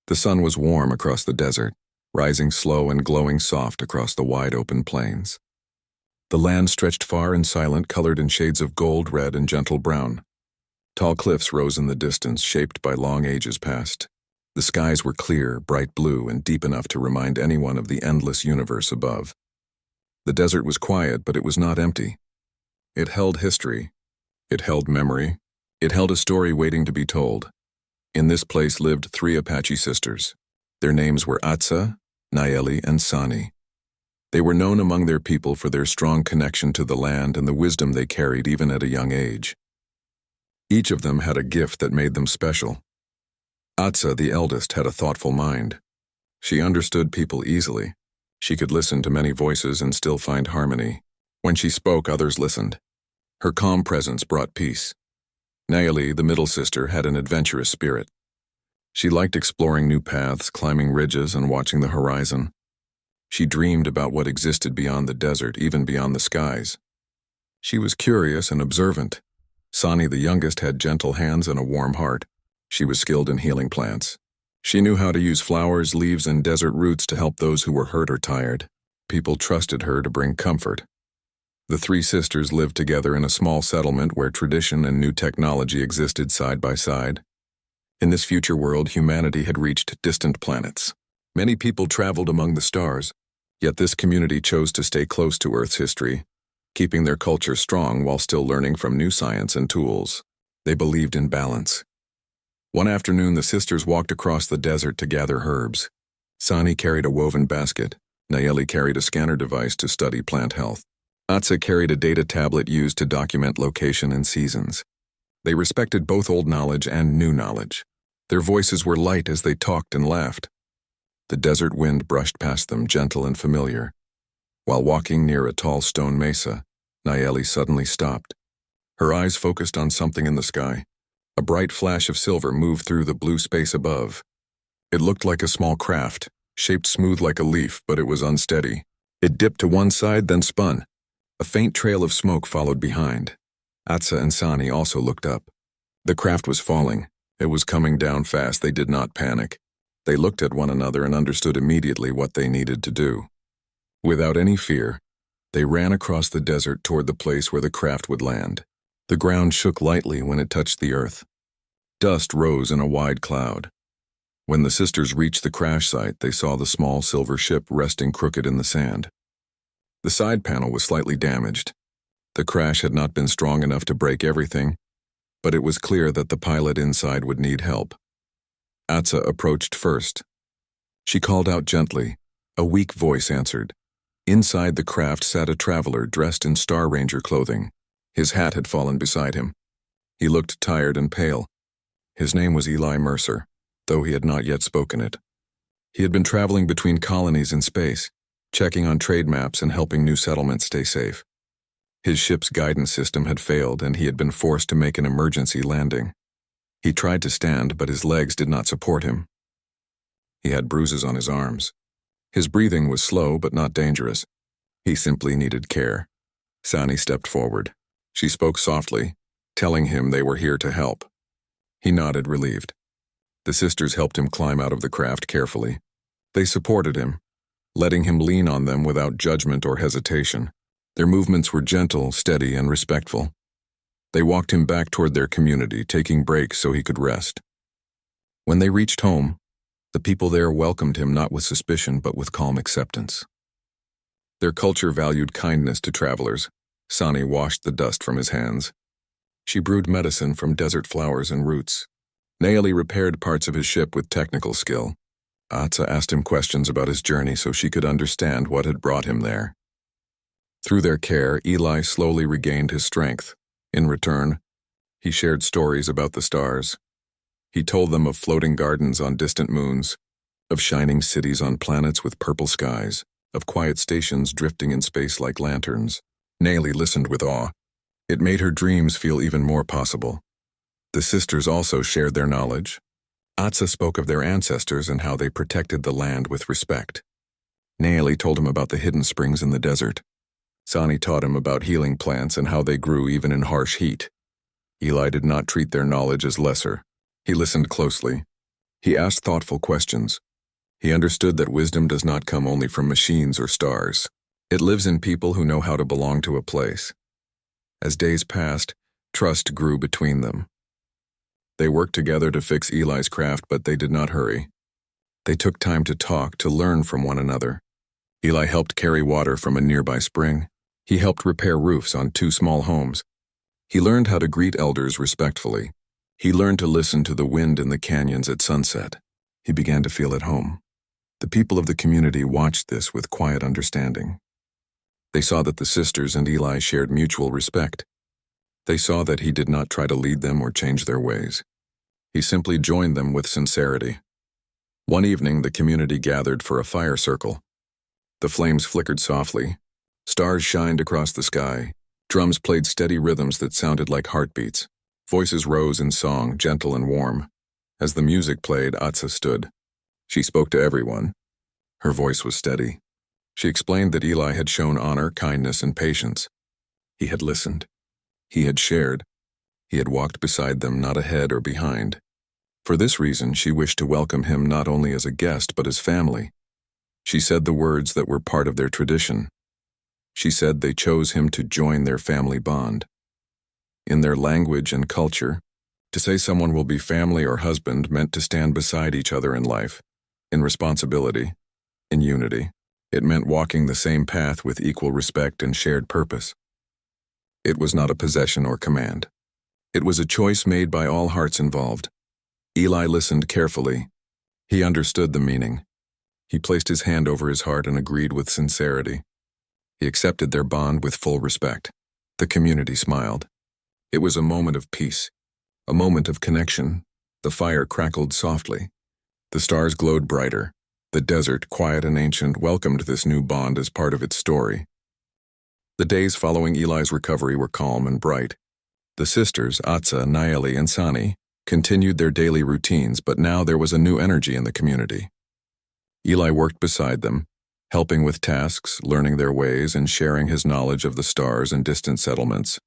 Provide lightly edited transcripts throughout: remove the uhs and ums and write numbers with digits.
The sun was warm across the desert, rising slow and glowing soft across the wide open plains. The land stretched far and silent, colored in shades of gold, red, and gentle brown. Tall cliffs rose in the distance, shaped by long ages past. The skies were clear, bright blue, and deep enough to remind anyone of the endless universe above. The desert was quiet, but it was not empty. It held history. It held memory. It held a story waiting to be told. In this place lived 3 Apache sisters. Their names were Atsa, Nayeli, and Sani. They were known among their people for their strong connection to the land and the wisdom they carried even at a young age. Each of them had a gift that made them special. Atsa, the eldest, had a thoughtful mind. She understood people easily. She could listen to many voices and still find harmony. When she spoke, others listened. Her calm presence brought peace. Nayeli, the middle sister, had an adventurous spirit. She liked exploring new paths, climbing ridges, and watching the horizon. She dreamed about what existed beyond the desert, even beyond the skies. She was curious and observant. Sani, the youngest, had gentle hands and a warm heart. She was skilled in healing plants. She knew how to use flowers, leaves, and desert roots to help those who were hurt or tired. People trusted her to bring comfort. The 3 sisters lived together in a small settlement where tradition and new technology existed side by side. In this future world, humanity had reached distant planets. Many people traveled among the stars, yet this community chose to stay close to Earth's history, keeping their culture strong while still learning from new science and tools. They believed in balance. One afternoon, the sisters walked across the desert to gather herbs. Sani carried a woven basket. Nayeli carried a scanner device to study plant health. Atsa carried a data tablet used to document location and seasons. They respected both old knowledge and new knowledge. Their voices were light as they talked and laughed. The desert wind brushed past them, gentle and familiar. While walking near a tall stone mesa, Nayeli suddenly stopped. Her eyes focused on something in the sky. A bright flash of silver moved through the blue space above. It looked like a small craft, shaped smooth like a leaf, but it was unsteady. It dipped to one side, then spun. A faint trail of smoke followed behind. Atsa and Sani also looked up. The craft was falling. It was coming down fast. They did not panic. They looked at one another and understood immediately what they needed to do. Without any fear, they ran across the desert toward the place where the craft would land. The ground shook lightly when it touched the earth. Dust rose in a wide cloud. When the sisters reached the crash site, they saw the small silver ship resting crooked in the sand. The side panel was slightly damaged. The crash had not been strong enough to break everything, but it was clear that the pilot inside would need help. Atsa approached first. She called out gently. A weak voice answered. Inside the craft sat a traveler dressed in Star Ranger clothing. His hat had fallen beside him. He looked tired and pale. His name was Eli Mercer, though he had not yet spoken it. He had been traveling between colonies in space, checking on trade maps and helping new settlements stay safe. His ship's guidance system had failed, and he had been forced to make an emergency landing. He tried to stand, but his legs did not support him. He had bruises on his arms. His breathing was slow but not dangerous. He simply needed care. Sani stepped forward. She spoke softly, telling him they were here to help. He nodded, relieved. The sisters helped him climb out of the craft carefully. They supported him, letting him lean on them without judgment or hesitation. Their movements were gentle, steady, and respectful. They walked him back toward their community, taking breaks so he could rest. When they reached home, the people there welcomed him not with suspicion but with calm acceptance. Their culture valued kindness to travelers. Sani washed the dust from his hands. She brewed medicine from desert flowers and roots. Nayeli repaired parts of his ship with technical skill. Atsa asked him questions about his journey so she could understand what had brought him there. Through their care, Eli slowly regained his strength. In return, he shared stories about the stars. He told them of floating gardens on distant moons, of shining cities on planets with purple skies, of quiet stations drifting in space like lanterns. Nayeli listened with awe. It made her dreams feel even more possible. The sisters also shared their knowledge. Atsa spoke of their ancestors and how they protected the land with respect. Nayeli told him about the hidden springs in the desert. Sani taught him about healing plants and how they grew even in harsh heat. Eli did not treat their knowledge as lesser. He listened closely. He asked thoughtful questions. He understood that wisdom does not come only from machines or stars. It lives in people who know how to belong to a place. As days passed, trust grew between them. They worked together to fix Eli's craft, but they did not hurry. They took time to talk, to learn from one another. Eli helped carry water from a nearby spring. He helped repair roofs on 2 small homes. He learned how to greet elders respectfully. He learned to listen to the wind in the canyons at sunset. He began to feel at home. The people of the community watched this with quiet understanding. They saw that the sisters and Eli shared mutual respect. They saw that he did not try to lead them or change their ways. He simply joined them with sincerity. One evening, the community gathered for a fire circle. The flames flickered softly. Stars shined across the sky. Drums played steady rhythms that sounded like heartbeats. Voices rose in song, gentle and warm. As the music played, Atsa stood. She spoke to everyone. Her voice was steady. She explained that Eli had shown honor, kindness, and patience. He had listened. He had shared. He had walked beside them, not ahead or behind. For this reason, she wished to welcome him not only as a guest but as family. She said the words that were part of their tradition. She said they chose him to join their family bond. In their language and culture, to say someone will be family or husband meant to stand beside each other in life, in responsibility, in unity. It meant walking the same path with equal respect and shared purpose. It was not a possession or command. It was a choice made by all hearts involved. Eli listened carefully. He understood the meaning. He placed his hand over his heart and agreed with sincerity. He accepted their bond with full respect. The community smiled. It was a moment of peace, a moment of connection. The fire crackled softly. The stars glowed brighter. The desert, quiet and ancient, welcomed this new bond as part of its story. The days following Eli's recovery were calm and bright. The sisters, Atsa, Nayeli, and Sani, continued their daily routines, but now there was a new energy in the community. Eli worked beside them, helping with tasks, learning their ways, and sharing his knowledge of the stars and distant settlements.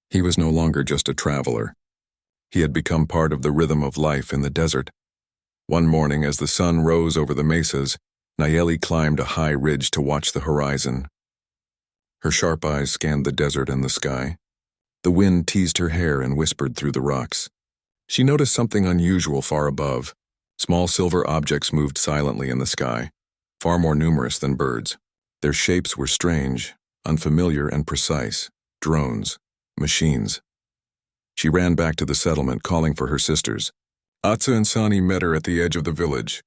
He was no longer just a traveler. He had become part of the rhythm of life in the desert. One morning, as the sun rose over the mesas, Nayeli climbed a high ridge to watch the horizon. Her sharp eyes scanned the desert and the sky. The wind teased her hair and whispered through the rocks. She noticed something unusual far above. Small silver objects moved silently in the sky, far more numerous than birds. Their shapes were strange, unfamiliar and precise. Drones, machines. She ran back to the settlement, calling for her sisters. Atsa and Sani met her at the edge of the village.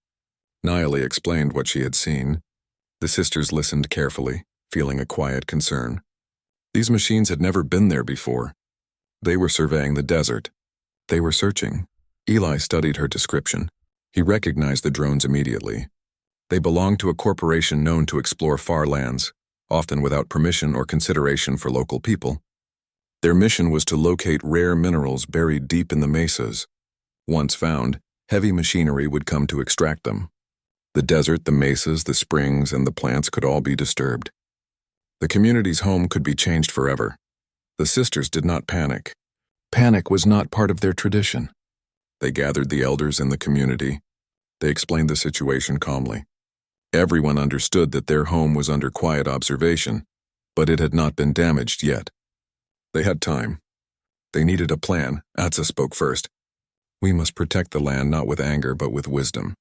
Nayeli explained what she had seen. The sisters listened carefully, feeling a quiet concern. These machines had never been there before. They were surveying the desert. They were searching. Eli studied her description. He recognized the drones immediately. They belonged to a corporation known to explore far lands, often without permission or consideration for local people. Their mission was to locate rare minerals buried deep in the mesas. Once found, heavy machinery would come to extract them. The desert, the mesas, the springs, and the plants could all be disturbed. The community's home could be changed forever. The sisters did not panic. Panic was not part of their tradition. They gathered the elders in the community. They explained the situation calmly. Everyone understood that their home was under quiet observation, but it had not been damaged yet. They had time. They needed a plan. Atsa spoke first. We must protect the land not with anger but with wisdom.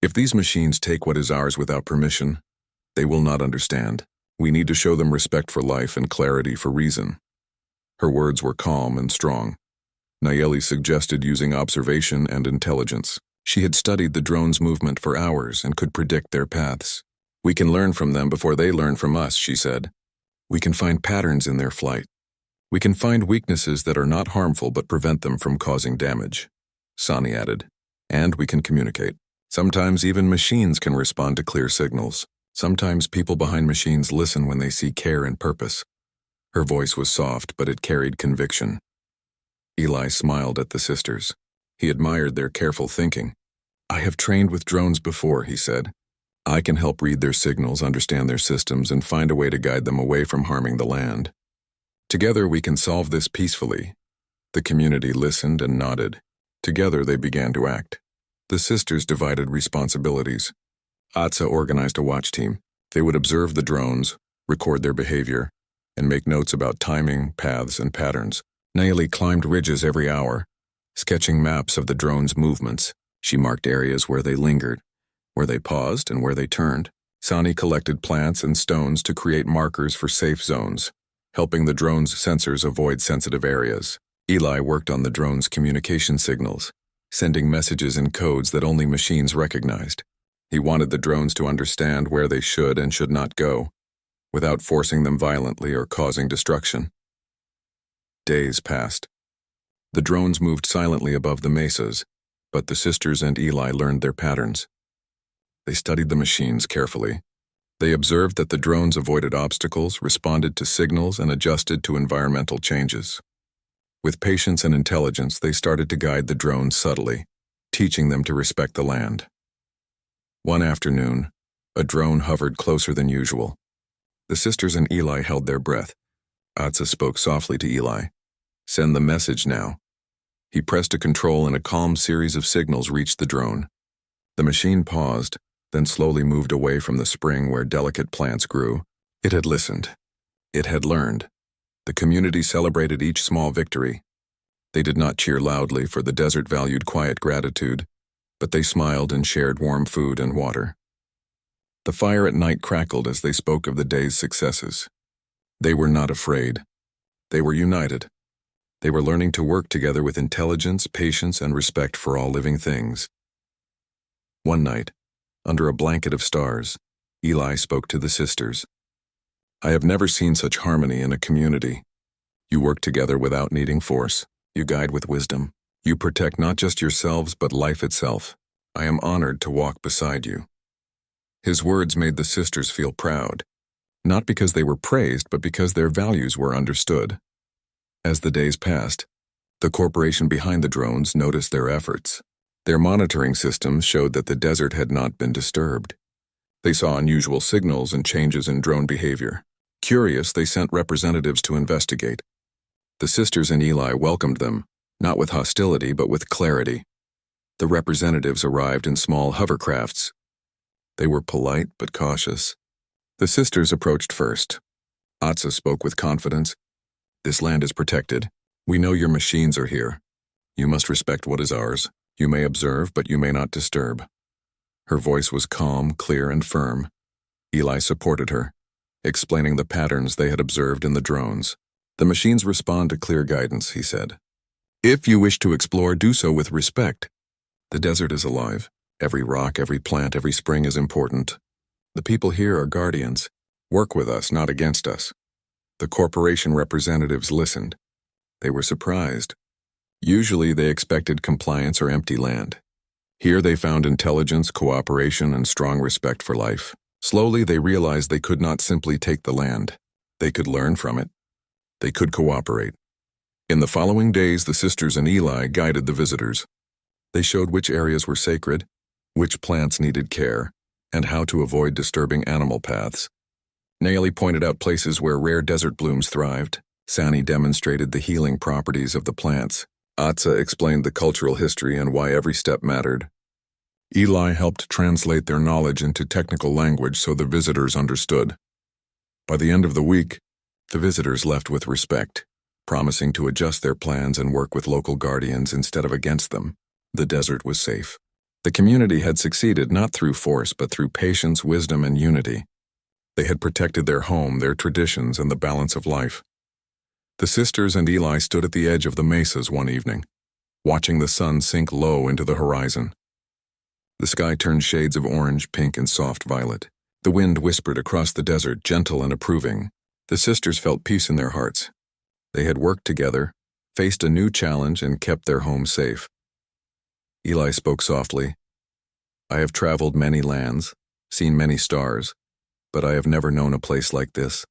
If these machines take what is ours without permission, they will not understand. We need to show them respect for life and clarity for reason. Her words were calm and strong. Nayeli suggested using observation and intelligence. She had studied the drone's movement for hours and could predict their paths. We can learn from them before they learn from us, she said. We can find patterns in their flight. We can find weaknesses that are not harmful but prevent them from causing damage. Sani added. And we can communicate. Sometimes even machines can respond to clear signals. Sometimes people behind machines listen when they see care and purpose. Her voice was soft, but it carried conviction. Eli smiled at the sisters. He admired their careful thinking. I have trained with drones before, he said. I can help read their signals, understand their systems, and find a way to guide them away from harming the land. Together we can solve this peacefully. The community listened and nodded. Together they began to act. The sisters divided responsibilities. Atsa organized a watch team. They would observe the drones, record their behavior, and make notes about timing, paths, and patterns. Nayeli climbed ridges every hour, sketching maps of the drones' movements. She marked areas where they lingered, where they paused, and where they turned. Sani collected plants and stones to create markers for safe zones, helping the drone's sensors avoid sensitive areas. Eli worked on the drone's communication signals, sending messages in codes that only machines recognized. He wanted the drones to understand where they should and should not go, without forcing them violently or causing destruction. Days passed. The drones moved silently above the mesas, but the sisters and Eli learned their patterns. They studied the machines carefully. They observed that the drones avoided obstacles, responded to signals, and adjusted to environmental changes. With patience and intelligence, they started to guide the drones subtly, teaching them to respect the land. One afternoon, a drone hovered closer than usual. The sisters and Eli held their breath. Atsa spoke softly to Eli. "Send the message now." He pressed a control and a calm series of signals reached the drone. The machine paused, then slowly moved away from the spring where delicate plants grew. It had listened. It had learned. The community celebrated each small victory. They did not cheer loudly, for the desert valued quiet gratitude, but they smiled and shared warm food and water. The fire at night crackled as they spoke of the day's successes. They were not afraid. They were united. They were learning to work together with intelligence, patience, and respect for all living things. One night, under a blanket of stars, Eli spoke to the sisters. "I have never seen such harmony in a community. You work together without needing force. You guide with wisdom. You protect not just yourselves but life itself. I am honored to walk beside you." His words made the sisters feel proud, not because they were praised but because their values were understood. As the days passed, the corporation behind the drones noticed their efforts. Their monitoring systems showed that the desert had not been disturbed. They saw unusual signals and changes in drone behavior. Curious, they sent representatives to investigate. The sisters and Eli welcomed them, not with hostility but with clarity. The representatives arrived in small hovercrafts. They were polite but cautious. The sisters approached first. Atsa spoke with confidence. "This land is protected. We know your machines are here. You must respect what is ours. You may observe, but you may not disturb." Her voice was calm, clear, and firm. Eli supported her, explaining the patterns they had observed in the drones. "The machines respond to clear guidance," he said. "If you wish to explore, do so with respect. The desert is alive. Every rock, every plant, every spring is important. The people here are guardians. Work with us, not against us." The corporation representatives listened. They were surprised. Usually they expected compliance or empty land. Here they found intelligence, cooperation, and strong respect for life. Slowly they realized they could not simply take the land. They could learn from it. They could cooperate. In the following days, the sisters and Eli guided the visitors. They showed which areas were sacred, which plants needed care, and how to avoid disturbing animal paths. Nayeli pointed out places where rare desert blooms thrived. Sani demonstrated the healing properties of the plants. Atsa explained the cultural history and why every step mattered. Eli helped translate their knowledge into technical language so the visitors understood. By the end of the week, the visitors left with respect, promising to adjust their plans and work with local guardians instead of against them. The desert was safe. The community had succeeded not through force but through patience, wisdom, and unity. They had protected their home, their traditions, and the balance of life. The sisters and Eli stood at the edge of the mesas one evening, watching the sun sink low into the horizon. The sky turned shades of orange, pink, and soft violet. The wind whispered across the desert, gentle and approving. The sisters felt peace in their hearts. They had worked together, faced a new challenge, and kept their home safe. Eli spoke softly. "I have traveled many lands, seen many stars, but I have never known a place like this.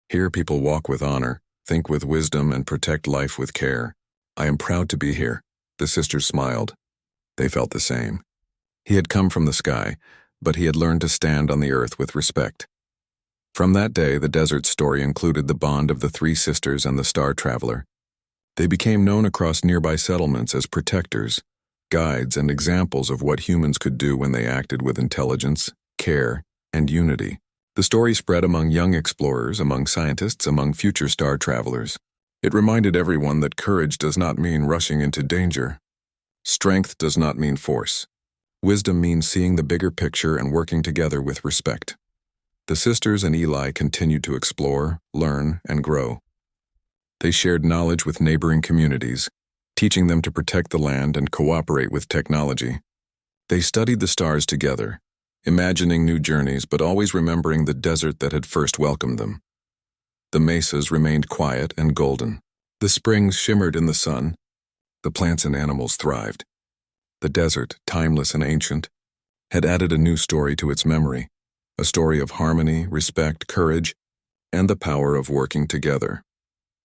Here people walk with honor, think with wisdom, and protect life with care. I am proud to be here." The sisters smiled. They felt the same. He had come from the sky, but he had learned to stand on the earth with respect. From that day, the desert story included the bond of the three sisters and the star traveler. They became known across nearby settlements as protectors, guides, and examples of what humans could do when they acted with intelligence, care, and unity. The story spread among young explorers, among scientists, among future star travelers. It reminded everyone that courage does not mean rushing into danger. Strength does not mean force. Wisdom means seeing the bigger picture and working together with respect. The sisters and Eli continued to explore, learn, and grow. They shared knowledge with neighboring communities, teaching them to protect the land and cooperate with technology. They studied the stars together, imagining new journeys but always remembering the desert that had first welcomed them. The mesas remained quiet and golden. The springs shimmered in the sun. The plants and animals thrived. The desert, timeless and ancient, had added a new story to its memory, a story of harmony, respect, courage, and the power of working together.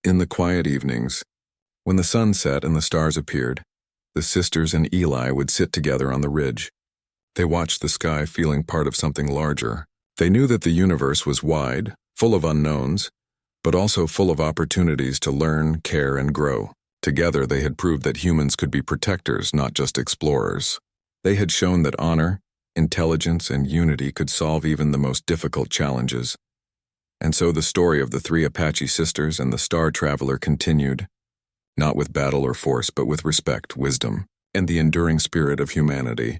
In the quiet evenings, when the sun set and the stars appeared, the sisters and Eli would sit together on the ridge. They watched the sky, feeling part of something larger. They knew that the universe was wide, full of unknowns, but also full of opportunities to learn, care, and grow. Together, they had proved that humans could be protectors, not just explorers. They had shown that honor, intelligence, and unity could solve even the most difficult challenges. And so the story of the three Apache sisters and the star traveler continued, not with battle or force, but with respect, wisdom, and the enduring spirit of humanity.